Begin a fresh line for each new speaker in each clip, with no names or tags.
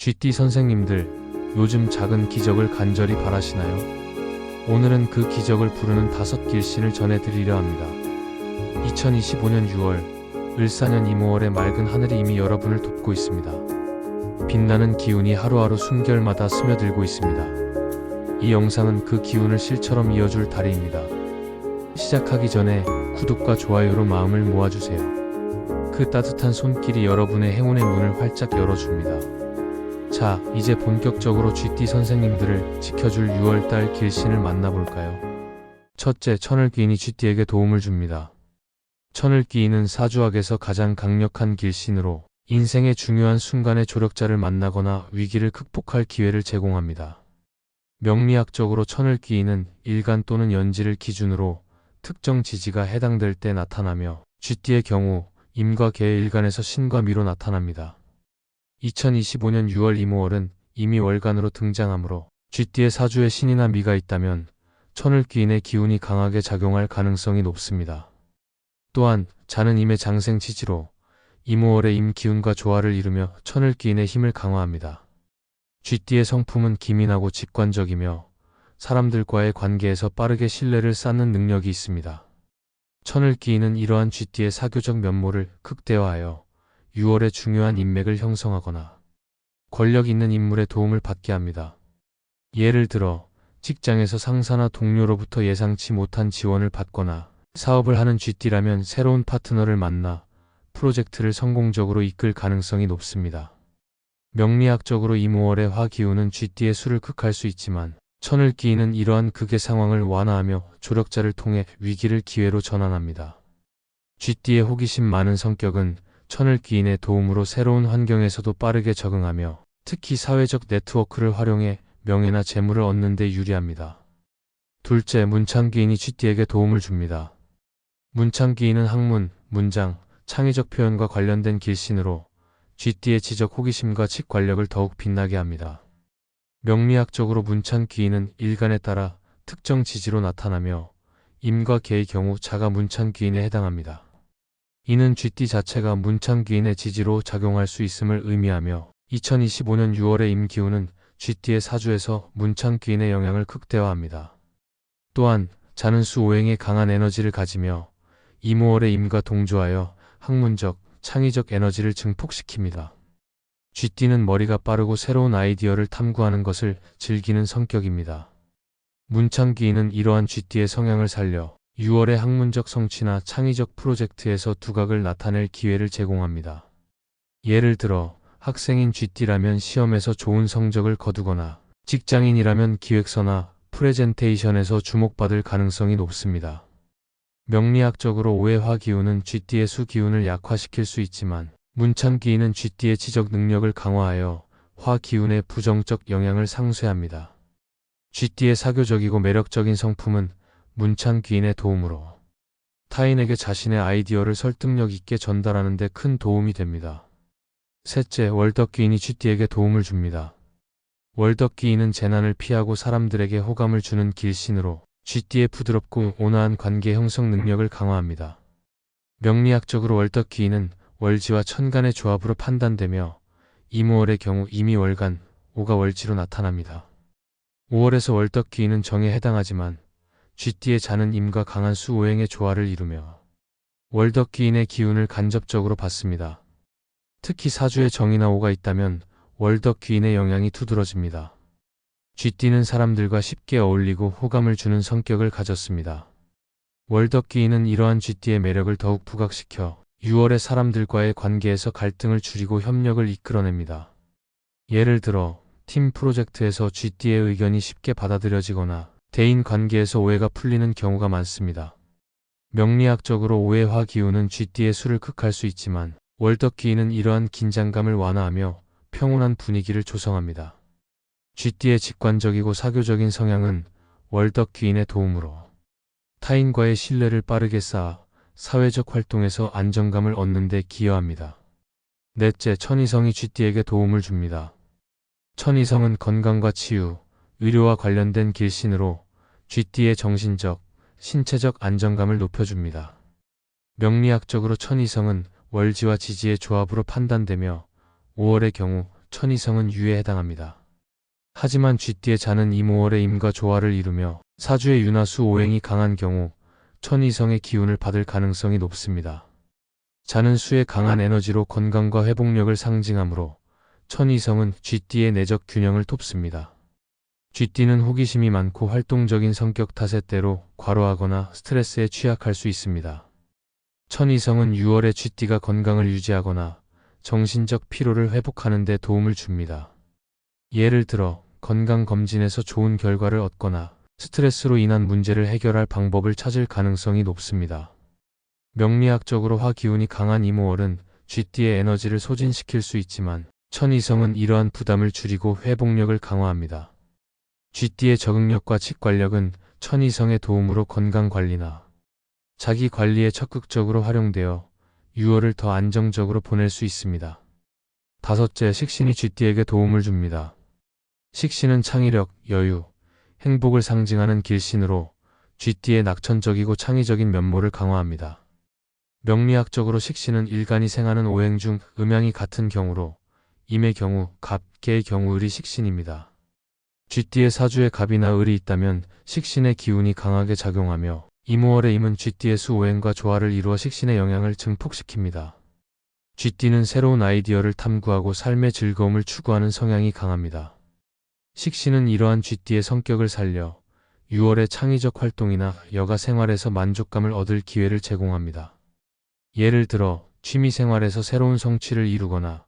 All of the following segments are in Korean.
GT 선생님들, 요즘 작은 기적을 간절히 바라시나요? 오늘은 그 기적을 부르는 5길신을 전해드리려 합니다. 2025년 6월, 을사년 이모월의 맑은 하늘이 이미 여러분을 돕고 있습니다. 빛나는 기운이 하루하루 숨결마다 스며들고 있습니다. 이 영상은 그 기운을 실처럼 이어줄 달이입니다. 시작하기 전에 구독과 좋아요로 마음을 모아주세요. 그 따뜻한 손길이 여러분의 행운의 문을 활짝 열어줍니다. 자, 이제 본격적으로 GT 선생님들을 지켜줄 6월달 길신을 만나볼까요? 첫째, 천을귀인이 GT에게 도움을 줍니다. 천을귀인은 사주학에서 가장 강력한 길신으로 인생의 중요한 순간에 조력자를 만나거나 위기를 극복할 기회를 제공합니다. 명리학적으로 천을귀인은 일간 또는 연지를 기준으로 특정 지지가 해당될 때 나타나며 GT의 경우 임과 개의 일간에서 신과 미로 나타납니다. 2025년 6월 이모월은 이미 월간으로 등장하므로 GT의 사주에 신이나 미가 있다면 천을귀인의 기운이 강하게 작용할 가능성이 높습니다. 또한 자는 임의 장생 지지로 이모월의 임 기운과 조화를 이루며 천을귀인의 힘을 강화합니다. GT의 성품은 기민하고 직관적이며 사람들과의 관계에서 빠르게 신뢰를 쌓는 능력이 있습니다. 천을귀인은 이러한 GT의 사교적 면모를 극대화하여 6월에 중요한 인맥을 형성하거나 권력 있는 인물의 도움을 받게 합니다. 예를 들어 직장에서 상사나 동료로부터 예상치 못한 지원을 받거나 사업을 하는 GT라면 새로운 파트너를 만나 프로젝트를 성공적으로 이끌 가능성이 높습니다. 명리학적으로 이모월의 화 기운은 GT의 수를 극할 수 있지만 천을귀인은 이러한 극의 상황을 완화하며 조력자를 통해 위기를 기회로 전환합니다. GT의 호기심 많은 성격은 천을귀인의 도움으로 새로운 환경에서도 빠르게 적응하며 특히 사회적 네트워크를 활용해 명예나 재물을 얻는 데 유리합니다. 둘째, 문창귀인이 GT에게 도움을 줍니다. 문창귀인은 학문, 문장, 창의적 표현과 관련된 길신으로 GT의 지적 호기심과 칙관력을 더욱 빛나게 합니다. 명리학적으로 문창귀인은 일간에 따라 특정 지지로 나타나며 임과 개의 경우 자가 문창귀인에 해당합니다. 이는 GT 자체가 문창귀인의 지지로 작용할 수 있음을 의미하며 2025년 6월의 임기운은 GT의 사주에서 문창귀인의 영향을 극대화합니다. 또한 자는 수 오행에 강한 에너지를 가지며 이모월의 임과 동조하여 학문적, 창의적 에너지를 증폭시킵니다. GT는 머리가 빠르고 새로운 아이디어를 탐구하는 것을 즐기는 성격입니다. 문창귀인은 이러한 GT의 성향을 살려 6월의 학문적 성취나 창의적 프로젝트에서 두각을 나타낼 기회를 제공합니다. 예를 들어 학생인 GT라면 시험에서 좋은 성적을 거두거나 직장인이라면 기획서나 프레젠테이션에서 주목받을 가능성이 높습니다. 명리학적으로 오해화 기운은 GT의 수 기운을 약화시킬 수 있지만 문창귀인은 GT의 지적 능력을 강화하여 화 기운의 부정적 영향을 상쇄합니다. GT의 사교적이고 매력적인 성품은 문창귀인의 도움으로 타인에게 자신의 아이디어를 설득력 있게 전달하는 데 큰 도움이 됩니다. 셋째, 월덕귀인이 GT에게 도움을 줍니다. 월덕귀인은 재난을 피하고 사람들에게 호감을 주는 길신으로 GT의 부드럽고 온화한 관계 형성 능력을 강화합니다. 명리학적으로 월덕귀인은 월지와 천간의 조합으로 판단되며 이모월의 경우 임이 월간, 오가 월지로 나타납니다. 5월에서 월덕귀인은 정에 해당하지만 GT의 자는 임과 강한 수 오행의 조화를 이루며 월덕귀인의 기운을 간접적으로 받습니다. 특히 사주에 정이나 오가 있다면 월덕귀인의 영향이 두드러집니다. GT는 사람들과 쉽게 어울리고 호감을 주는 성격을 가졌습니다. 월덕귀인은 이러한 GT의 매력을 더욱 부각시켜 6월의 사람들과의 관계에서 갈등을 줄이고 협력을 이끌어냅니다. 예를 들어 팀 프로젝트에서 GT의 의견이 쉽게 받아들여지거나 대인 관계에서 오해가 풀리는 경우가 많습니다. 명리학적으로 오해화 기운은 GT의 수를 극할 수 있지만 월덕귀인은 이러한 긴장감을 완화하며 평온한 분위기를 조성합니다. GT의 직관적이고 사교적인 성향은 월덕귀인의 도움으로 타인과의 신뢰를 빠르게 쌓아 사회적 활동에서 안정감을 얻는 데 기여합니다. 넷째, 천이성이 GT에게 도움을 줍니다. 천이성은 건강과 치유, 의료와 관련된 길신으로 GT의 정신적, 신체적 안정감을 높여줍니다. 명리학적으로 천이성은 월지와 지지의 조합으로 판단되며 5월의 경우 천이성은 유에 해당합니다. 하지만 쥐띠의 자는 이모월의 임과 조화를 이루며 사주의 윤화수 오행이 강한 경우 천이성의 기운을 받을 가능성이 높습니다. 자는 수의 강한 에너지로 건강과 회복력을 상징하므로 천이성은 쥐띠의 내적 균형을 돕습니다. 쥐띠는 호기심이 많고 활동적인 성격 탓에 때로 과로하거나 스트레스에 취약할 수 있습니다. 천이성은 6월에 쥐띠가 건강을 유지하거나 정신적 피로를 회복하는 데 도움을 줍니다. 예를 들어 건강검진에서 좋은 결과를 얻거나 스트레스로 인한 문제를 해결할 방법을 찾을 가능성이 높습니다. 명리학적으로 화 기운이 강한 이모월은 쥐띠의 에너지를 소진시킬 수 있지만 천이성은 이러한 부담을 줄이고 회복력을 강화합니다. 쥐띠의 적응력과 직관력은 천이성의 도움으로 건강관리나 자기관리에 적극적으로 활용되어 6월을 더 안정적으로 보낼 수 있습니다. 다섯째, 식신이 쥐띠에게 도움을 줍니다. 식신은 창의력, 여유, 행복을 상징하는 길신으로 쥐띠의 낙천적이고 창의적인 면모를 강화합니다. 명리학적으로 식신은 일간이 생하는 오행 중 음양이 같은 경우로 임의 경우 갑, 개의 경우 을이 식신입니다. 쥐띠의 사주에 갑이나 을이 있다면 식신의 기운이 강하게 작용하며 이모월의 임은 쥐띠의 수 오행과 조화를 이루어 식신의 영향을 증폭시킵니다. 쥐띠는 새로운 아이디어를 탐구하고 삶의 즐거움을 추구하는 성향이 강합니다. 식신은 이러한 쥐띠의 성격을 살려 6월의 창의적 활동이나 여가 생활에서 만족감을 얻을 기회를 제공합니다. 예를 들어 취미 생활에서 새로운 성취를 이루거나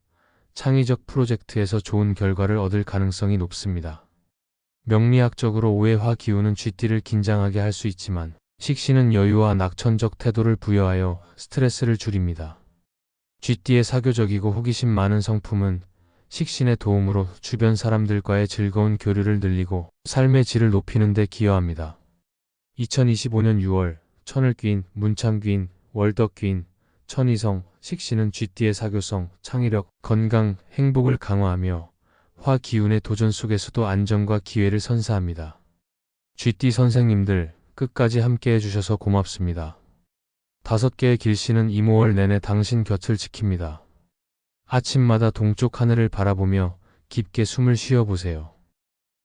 창의적 프로젝트에서 좋은 결과를 얻을 가능성이 높습니다. 명리학적으로 오해화 기운은 쥐띠를 긴장하게 할 수 있지만 식신은 여유와 낙천적 태도를 부여하여 스트레스를 줄입니다. 쥐띠의 사교적이고 호기심 많은 성품은 식신의 도움으로 주변 사람들과의 즐거운 교류를 늘리고 삶의 질을 높이는 데 기여합니다. 2025년 6월 천을귀인, 문참귀인, 월덕귀인, 천이성, 식신은 쥐띠의 사교성, 창의력, 건강, 행복을 강화하며 화 기운의 도전 속에서도 안정과 기회를 선사합니다. 쥐띠 선생님들 끝까지 함께 해주셔서 고맙습니다. 5개의 길신은 이모월 내내 당신 곁을 지킵니다. 아침마다 동쪽 하늘을 바라보며 깊게 숨을 쉬어보세요.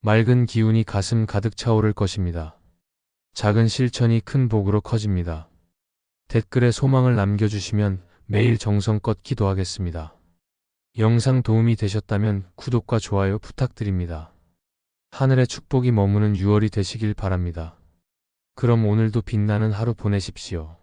맑은 기운이 가슴 가득 차오를 것입니다. 작은 실천이 큰 복으로 커집니다. 댓글에 소망을 남겨주시면 매일 정성껏 기도하겠습니다. 영상 도움이 되셨다면 구독과 좋아요 부탁드립니다. 하늘의 축복이 머무는 6월이 되시길 바랍니다. 그럼 오늘도 빛나는 하루 보내십시오.